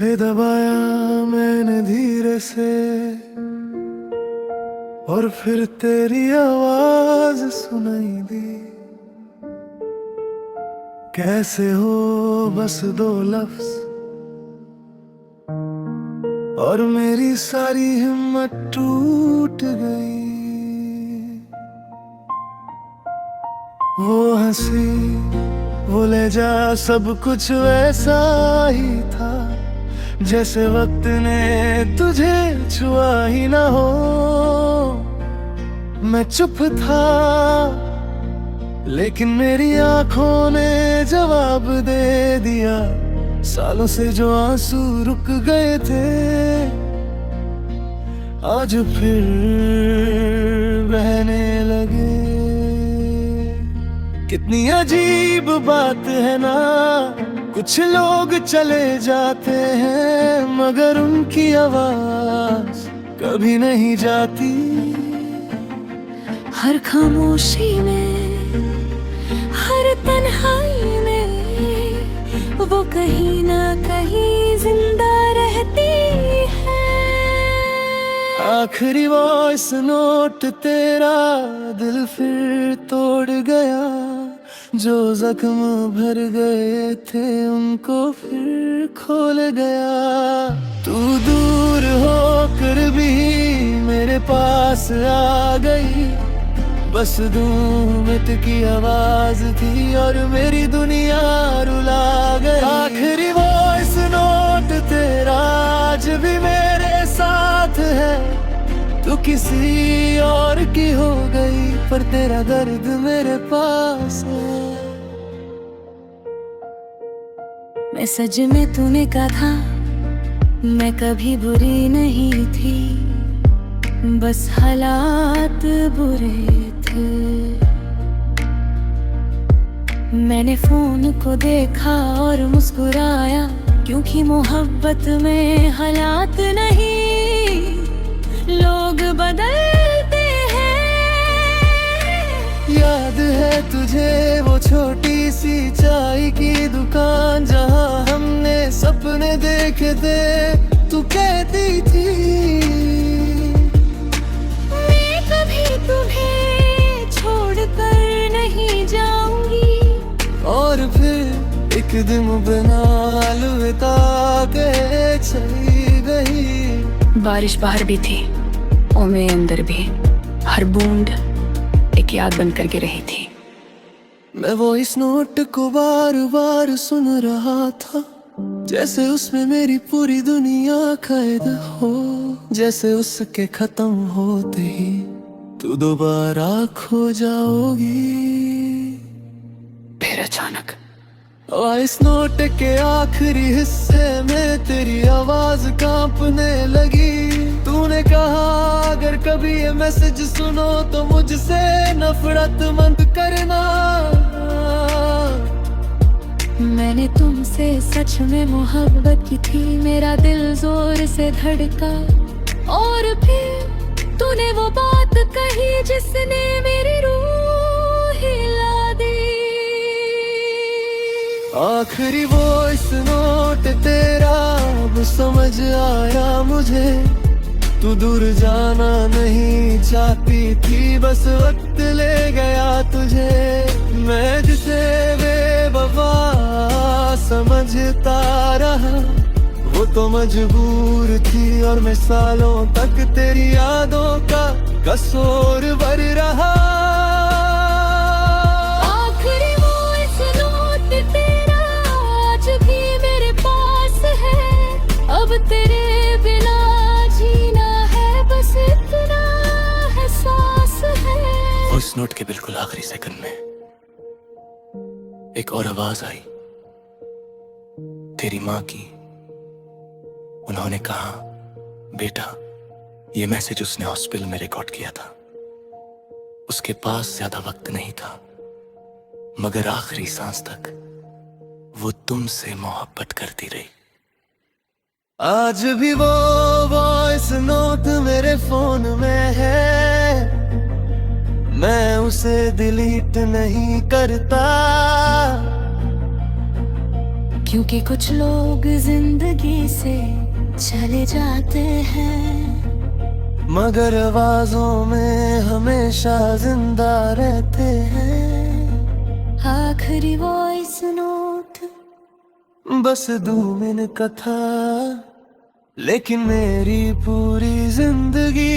रे दबाया मैंने धीरे से और फिर तेरी आवाज सुनाई दी। कैसे हो बस दो लफ्ज और मेरी सारी हिम्मत टूट गई। वो हंसी वो ले जा सब कुछ वैसा ही था जैसे वक्त ने तुझे छुआ ही ना हो। मैं चुप था लेकिन मेरी आंखों ने जवाब दे दिया। सालों से जो आंसू रुक गए थे आज फिर बहने लगे। कितनी अजीब बात है ना, कुछ लोग चले जाते हैं मगर उनकी आवाज कभी नहीं जाती। हर खामोशी में, हर तन्हाई में वो कहीं ना कहीं जिंदा रहती है। आखिरी वॉइस नोट तेरा दिल फिर तोड़ गया। जो जख्म भर गए थे उनको फिर खोल गया। तू दूर होकर भी मेरे पास आ गई। बस 2 मिनट की आवाज थी और मेरी दुनिया रुला गई। आखिरी वॉइस नोट तेरा आज भी मेरे साथ है। तू किसी और की हो गई पर तेरा दर्द मेरे पास है। मैं सच में तूने कहा था मैं कभी बुरी नहीं थी, बस हालात बुरे थे। मैंने फोन को देखा और मुस्कुराया क्योंकि मोहब्बत में हालात नहीं लोग बदलते हैं। याद है तुझे वो छोटी सी चाय की दुकान जहां हमने सपने देखे थे। तू कहती थी मैं कभी तुम्हें छोड़कर नहीं जाऊंगी। और फिर एक दिन बिना अलविदा कहे चली गई। बारिश बाहर भी थी और मैं अंदर भी। हर बूंद एक याद बन करके रही थी। मैं वो इस नोट को बार बार सुन रहा था जैसे उसमें मेरी पूरी दुनिया कैद हो। जैसे उसके खत्म होते ही तू दोबारा खो जाओगी। फिर अचानक और इस नोट के आखिरी हिस्से में तेरी आवाज कांपने लगी। तूने कहा अगर कभी ये मैसेज सुनो तो मुझसे नफरत मत करना। मैंने तुमसे सच में मोहब्बत की थी। मेरा दिल जोर से धड़का और फिर तूने वो बात कही जिसने मेरी रूह हिला दी। आखिरी वॉइस नोट तेरा अब समझ आया मुझे। तू दूर जाना नहीं चाहती थी, बस वक्त ले गया तुझे। मैं जिसे बेवफा समझता रहा वो तो मजबूर थी और मैं सालों तक तेरी यादों का कसूर भर रहा। आखिरी वॉइस नोट तेरा आज भी मेरे पास है। अब तेरे बिना जीना है बस इतना एहसास है। वॉइस नोट के बिल्कुल आखिरी सेकंड में एक और आवाज आई तेरी माँ की। उन्होंने कहा बेटा ये मैसेज उसने हॉस्पिटल में रिकॉर्ड किया था। उसके पास ज्यादा वक्त नहीं था मगर आखिरी सांस तक वो तुमसे मोहब्बत करती रही। आज भी वो वॉइस नोट मेरे फोन में है। मैं उसे डिलीट नहीं करता क्योंकि कुछ लोग जिंदगी से चले जाते हैं, मगर आवाजों में हमेशा जिंदा रहते हैं। आखिरी वॉइस नोट बस 2 मिनट का था, लेकिन मेरी पूरी जिंदगी